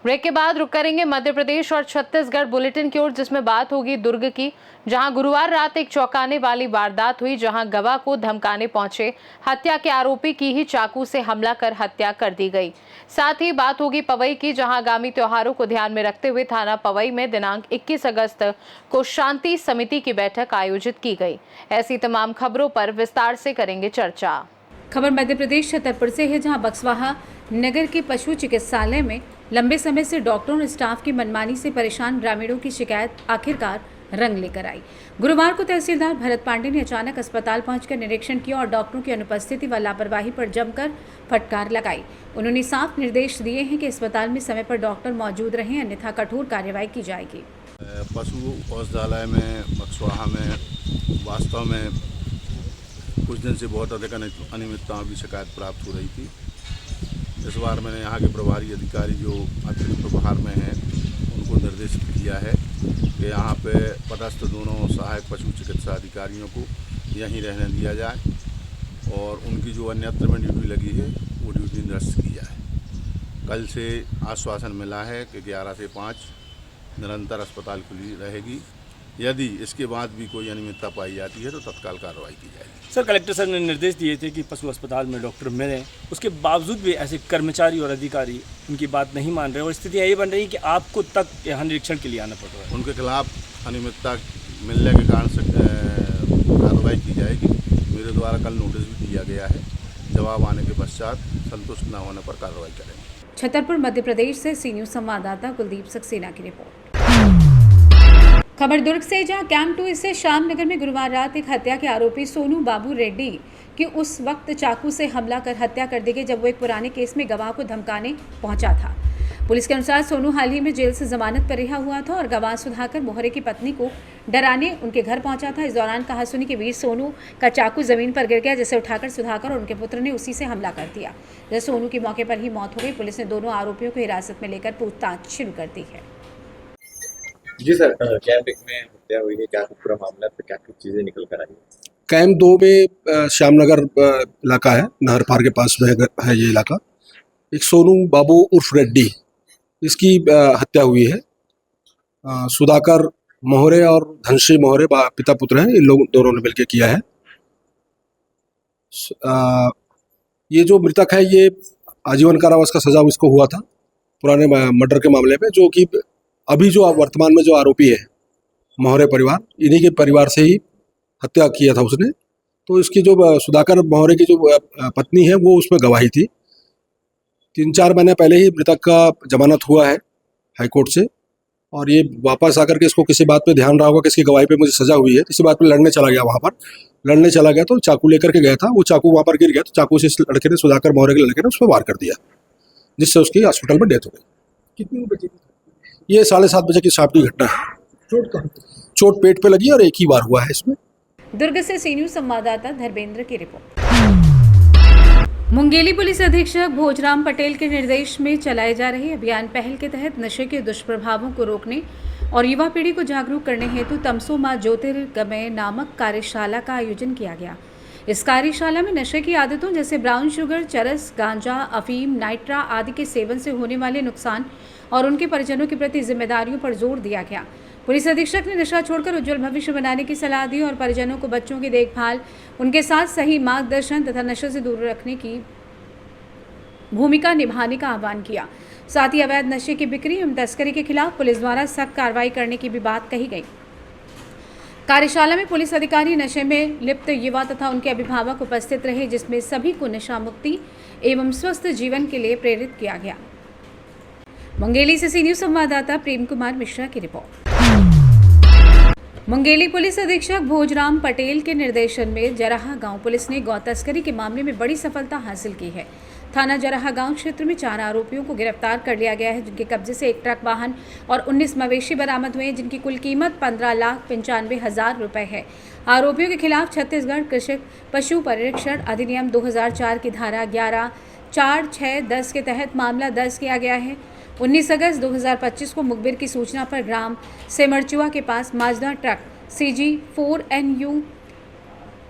Break के बाद रुक करेंगे मध्य प्रदेश और छत्तीसगढ़ बुलेटिन की ओर, जिसमें बात होगी दुर्ग की, जहां गुरुवार रात एक चौंकाने वाली वारदात हुई, जहां गवाह को धमकाने पहुंचे हत्या के आरोपी की ही चाकू से हमला कर हत्या कर दी गई। साथ ही बात होगी पवई की, जहां आगामी त्योहारों को ध्यान में रखते हुए थाना पवई में दिनांक 21 अगस्त को शांति समिति की बैठक आयोजित की गई। ऐसी तमाम खबरों पर विस्तार से करेंगे चर्चा। खबर मध्य प्रदेश छतरपुर से है, जहां बक्सवाहा नगर के पशु चिकित्सालय में लंबे समय से डॉक्टरों और स्टाफ की मनमानी से परेशान ग्रामीणों की शिकायत आखिरकार रंग लेकर आई। गुरुवार को तहसीलदार भरत पांडे ने अचानक अस्पताल पहुंचकर निरीक्षण किया और डॉक्टरों की अनुपस्थिति व लापरवाही पर जमकर फटकार लगाई। उन्होंने साफ निर्देश दिए हैं कि अस्पताल में समय पर डॉक्टर मौजूद रहें, अन्यथा कठोर कार्रवाई की जाएगी। पशु औषधालय में बक्सवाहा में वास्तव में कुछ दिन से बहुत अधिक अनियमितताओं की शिकायत प्राप्त हो रही थी। इस बार मैंने यहाँ के प्रभारी अधिकारी जो अतिरिक्त प्रभार में हैं उनको निर्देशित किया है कि यहाँ पे पदस्थ दोनों सहायक पशु चिकित्सा अधिकारियों को यहीं रहने दिया जाए और उनकी जो अन्यत्र में ड्यूटी लगी है वो ड्यूटी निरस्त की जाए। कल से आश्वासन मिला है कि 11 से 5 निरंतर अस्पताल खुली रहेगी। यदि इसके बाद भी कोई अनियमितता पाई जाती है तो तत्काल कार्रवाई की जाएगी। सर, कलेक्टर सर ने निर्देश दिए थे कि पशु अस्पताल में डॉक्टर मिलें, उसके बावजूद भी ऐसे कर्मचारी और अधिकारी उनकी बात नहीं मान रहे और स्थितियाँ ये बन रही कि आपको तक यहाँ निरीक्षण के लिए आना पड़ रहा है। उनके खिलाफ अनियमितता मिलने के कारण से कार्रवाई की जाएगी। मेरे द्वारा कल नोटिस भी दिया गया है। जवाब आने के पश्चात संतुष्ट न होने पर कार्रवाई करेंगे। छतरपुर मध्य प्रदेश से सी न्यूज संवाददाता कुलदीप सक्सेना की रिपोर्ट। खबर दुर्ग से, जहां कैंप 2 से श्यामनगर में गुरुवार रात एक हत्या के आरोपी सोनू बाबू रेड्डी की उस वक्त चाकू से हमला कर हत्या कर दी गई जब वो एक पुराने केस में गवाह को धमकाने पहुंचा था। पुलिस के अनुसार सोनू हाल ही में जेल से जमानत पर रिहा हुआ था और गवाह सुधाकर मोहरे की पत्नी को डराने उनके घर पहुंचा था। इस दौरान कहासुनी के बीच सोनू का चाकू जमीन पर गिर गया, जिसे उठाकर सुधाकर और उनके पुत्र ने उसी से हमला कर दिया। जब सोनू की मौके पर ही मौत हो गई। पुलिस ने दोनों आरोपियों को हिरासत में लेकर पूछताछ शुरू कर दी है। जी सर, कैंप 1 में हत्या हुई है, क्या पूरा मामला है, क्या कुछ चीज़ें निकल कर आई? कैंप 2 में श्यामनगर इलाका है, नहर पार के पास में है ये इलाका। एक सोनू बाबू उर्फ रेड्डी, इसकी हत्या हुई है। सुधाकर मोहरे और धनश्री मोहरे पिता पुत्र हैं, इन लोग दोनों ने मिलकर किया है। ये जो मृतक है ये आजीवन कारावास का सजा इसको हुआ था पुराने मर्डर के मामले में, जो कि अभी जो वर्तमान में जो आरोपी है मोहरे परिवार, इन्हीं के परिवार से ही हत्या किया था उसने। तो इसकी जो सुधाकर मोहरे की जो पत्नी है वो उसमें गवाही थी। 3-4 महीने पहले ही मृतक का जमानत हुआ है हाईकोर्ट से और ये वापस आकर के इसको किसी बात पे ध्यान रहा होगा कि इसकी गवाही पे मुझे सजा हुई है, किसी बात पे लड़ने चला गया। वहाँ पर लड़ने चला गया तो चाकू लेकर के गया था, वो चाकू वहाँ पर गिर गया तो चाकू से इस लड़के ने, सुधाकर मोहरे के लड़के ने, उस पर वार कर दिया, जिससे उसकी हॉस्पिटल में डेथ हो गई। कितनी बजे? ये 7:30 बजे की शाम की घटना है। चोट पेट पे लगी और एक ही बार हुआ है इसमें। दुर्ग से सी न्यूज संवाददाता धर्मेंद्र की रिपोर्ट। मुंगेली पुलिस अधीक्षक भोजराम पटेल के निर्देश में चलाए जा रहे अभियान पहल के तहत नशे के दुष्प्रभावों को रोकने और युवा पीढ़ी को जागरूक करने हेतु तमसो मां ज्योतिर्गमय नामक कार्यशाला का आयोजन किया गया। इस कार्यशाला में नशे की आदतों जैसे ब्राउन शुगर, चरस, गांजा, अफीम, नाइट्रा आदि के सेवन से होने वाले नुकसान और उनके परिजनों के प्रति जिम्मेदारियों पर जोर दिया गया। पुलिस अधीक्षक ने नशा छोड़कर उज्जवल भविष्य बनाने की सलाह दी और परिजनों को बच्चों की देखभाल, उनके साथ सही मार्गदर्शन तथा नशे से दूर रखने की भूमिका निभाने का आह्वान किया। साथ ही अवैध नशे की बिक्री एवं तस्करी के खिलाफ पुलिस द्वारा सख्त कार्रवाई करने की भी बात कही गई। कार्यशाला में पुलिस अधिकारी, नशे में लिप्त युवा तथा उनके अभिभावक उपस्थित रहे, जिसमें सभी को नशा मुक्ति एवं स्वस्थ जीवन के लिए प्रेरित किया गया। मुंगेली से सी न्यूज संवाददाता प्रेम कुमार मिश्रा की रिपोर्ट। मुंगेली पुलिस अधीक्षक भोजराम पटेल के निर्देशन में जराहा गांव पुलिस ने गौ तस्करी के मामले में बड़ी सफलता हासिल की है। थाना जराहा गांव क्षेत्र में 4 आरोपियों को गिरफ्तार कर लिया गया है, जिनके कब्जे से एक ट्रक वाहन और 19 मवेशी बरामद हुए हैं, जिनकी कुल कीमत 15,95,000 रुपए है। आरोपियों के खिलाफ छत्तीसगढ़ कृषक पशु परिरक्षण अधिनियम 2004 की धारा 11, 4, 6, 10 के तहत मामला दर्ज किया गया है। 19 अगस्त 2025 को मुखबिर की सूचना पर ग्राम सेमरचुआ के पास माजदा ट्रक CG 4NU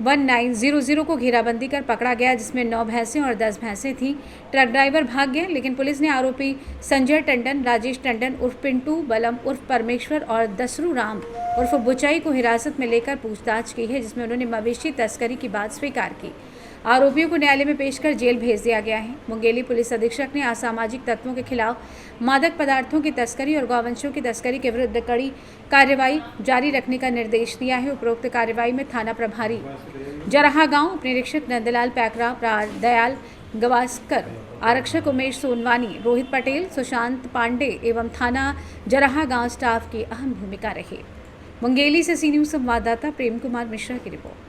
1900 को घेराबंदी कर पकड़ा गया, जिसमें 9 भैंसें और 10 भैंसें थीं। ट्रक ड्राइवर भाग गया, लेकिन पुलिस ने आरोपी संजय टंडन, राजेश टंडन उर्फ पिंटू, बलम उर्फ परमेश्वर और दसरू राम उर्फ बुचाई को हिरासत में लेकर पूछताछ की है, जिसमें उन्होंने मवेशी तस्करी की बात स्वीकार की। आरोपियों को न्यायालय में पेश कर जेल भेज दिया गया है। मुंगेली पुलिस अधीक्षक ने असामाजिक तत्वों के खिलाफ मादक पदार्थों की तस्करी और गौवंशों की तस्करी के विरुद्ध कड़ी कार्रवाई जारी रखने का निर्देश दिया है। उपरोक्त कार्रवाई में थाना प्रभारी जराहा गांव, उप निरीक्षक नंदलाल पैकरा, दयाल गवास्कर, आरक्षक उमेश सोनवानी, रोहित पटेल, सुशांत पांडे एवं थाना जराहा गांव स्टाफ की अहम भूमिका रही। मुंगेली से सी न्यूज संवाददाता प्रेम कुमार मिश्रा की रिपोर्ट।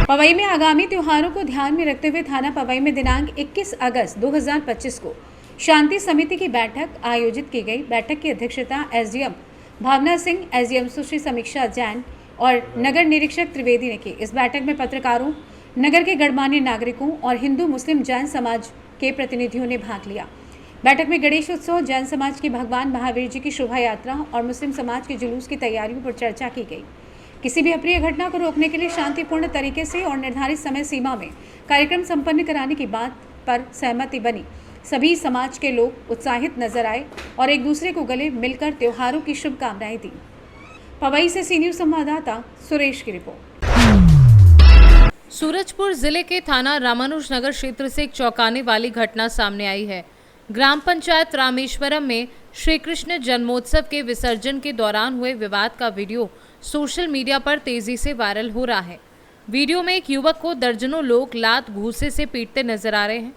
पवई में आगामी त्योहारों को ध्यान में रखते हुए थाना पवई में दिनांक 21 अगस्त 2025 को शांति समिति की बैठक आयोजित की गई। बैठक की अध्यक्षता एसडीएम भावना सिंह, एसडीएम सुश्री समीक्षा जैन और नगर निरीक्षक त्रिवेदी ने की। इस बैठक में पत्रकारों, नगर के गणमान्य नागरिकों और हिंदू मुस्लिम जैन समाज के प्रतिनिधियों ने भाग लिया। बैठक में गणेश उत्सव, जैन समाज की भगवान महावीर जी की शोभा यात्रा और मुस्लिम समाज के जुलूस की तैयारियों पर चर्चा की गई। किसी भी अप्रिय घटना को रोकने के लिए शांतिपूर्ण तरीके से और निर्धारित समय सीमा में कार्यक्रम संपन्न कराने की बात पर सहमति बनी। सभी समाज के लोग उत्साहित नजर आए और एक दूसरे को गले मिलकर त्योहारों की शुभकामनाएं दी। पवई से सी न्यूज संवाददाता सुरेश की रिपोर्ट। सूरजपुर जिले के थाना रामानुजनगर क्षेत्र से एक चौंकाने वाली घटना सामने आई है। ग्राम पंचायत रामेश्वरम में श्री कृष्ण जन्मोत्सव के विसर्जन के दौरान हुए विवाद का वीडियो सोशल मीडिया पर तेजी से वायरल हो रहा है। वीडियो में एक युवक को दर्जनों लोग लात घूंसे से पीटते नजर आ रहे हैं।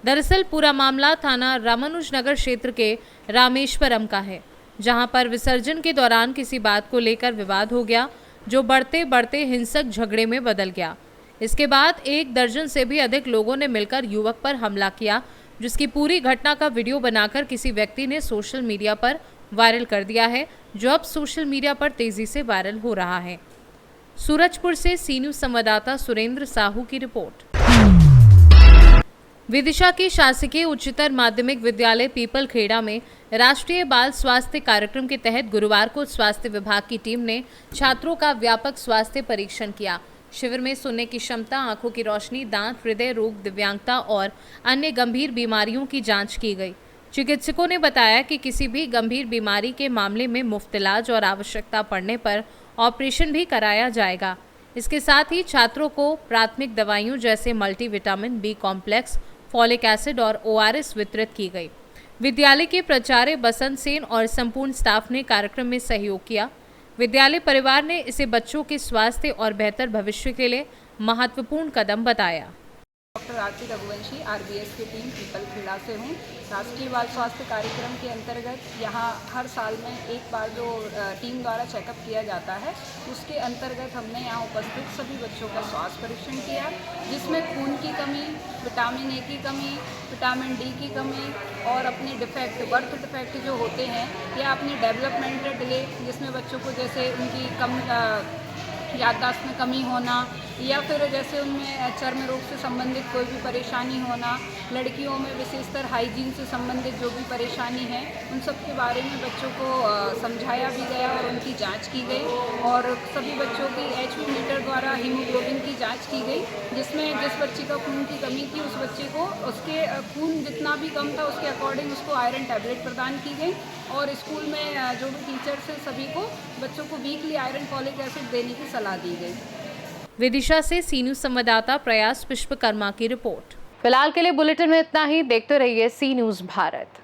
दरअसल पूरा मामला थाना रामानुजनगर क्षेत्र के रामेश्वरम का है, जहां पर विसर्जन के दौरान किसी बात को लेकर विवाद हो गया, जो बढ़ते बढ़ते हिंसक झगड़े में बदल गया। इसके बाद 1 दर्जन से भी अधिक लोगों ने मिलकर युवक पर हमला किया, जिसकी पूरी घटना का वीडियो बनाकर किसी व्यक्ति ने सोशल मीडिया पर वायरल कर दिया है, जो अब सोशल मीडिया पर तेजी से वायरल हो रहा है। सूरजपुर से सी न्यूज संवाददाता सुरेंद्र साहू की रिपोर्ट। विदिशा के शासकीय उच्चतर माध्यमिक विद्यालय पीपल खेड़ा में राष्ट्रीय बाल स्वास्थ्य कार्यक्रम के तहत गुरुवार को स्वास्थ्य विभाग की टीम ने छात्रों का व्यापक स्वास्थ्य परीक्षण किया। शिविर में सुनने की क्षमता, आंखों की रोशनी, दांत, हृदय रोग, दिव्यांगता और अन्य गंभीर बीमारियों की जांच की गई। चिकित्सकों ने बताया कि किसी भी गंभीर बीमारी के मामले में मुफ्त इलाज और आवश्यकता पड़ने पर ऑपरेशन भी कराया जाएगा। इसके साथ ही छात्रों को प्राथमिक दवाइयों जैसे multivitamin, B complex, folic acid और ORS वितरित की गई। विद्यालय के प्राचार्य बसंत सेन और संपूर्ण स्टाफ ने कार्यक्रम में सहयोग किया। विद्यालय परिवार ने इसे बच्चों के स्वास्थ्य और बेहतर भविष्य के लिए महत्वपूर्ण कदम बताया। डॉक्टर आरती रघुवंशी, RBS की टीम पीपल खेड़ा से हूँ। राष्ट्रीय बाल स्वास्थ्य कार्यक्रम के अंतर्गत यहाँ हर साल में एक बार जो टीम द्वारा चेकअप किया जाता है, उसके अंतर्गत हमने यहाँ उपस्थित सभी बच्चों का स्वास्थ्य परीक्षण किया, जिसमें खून की कमी, विटामिन A की कमी, विटामिन D की कमी और अपने डिफेक्ट, बर्थ डिफेक्ट जो होते हैं या अपनी डेवलपमेंटल डिले, जिसमें बच्चों को जैसे उनकी कम याददाश्त में कमी होना या फिर जैसे उनमें चर्म रोग से संबंधित कोई भी परेशानी होना, लड़कियों में विशेषतर हाइजीन से संबंधित जो भी परेशानी है, उन सब के बारे में बच्चों को समझाया भी गया और उनकी जांच की गई। और सभी बच्चों की HB मीटर द्वारा हीमोग्लोबिन की जांच की गई, जिसमें जिस बच्चे का खून की कमी थी उस बच्चे को उसके खून जितना भी कम था उसके अकॉर्डिंग उसको आयरन टैबलेट प्रदान की गई। और स्कूल में जो भी टीचर्स हैं सभी को बच्चों को वीकली आयरन फॉलिक एसिड देने की सलाह दी गई। विदिशा से सी न्यूज संवाददाता प्रयास विश्वकर्मा की रिपोर्ट। फिलहाल के लिए बुलेटिन में इतना ही। देखते रहिए सी न्यूज भारत।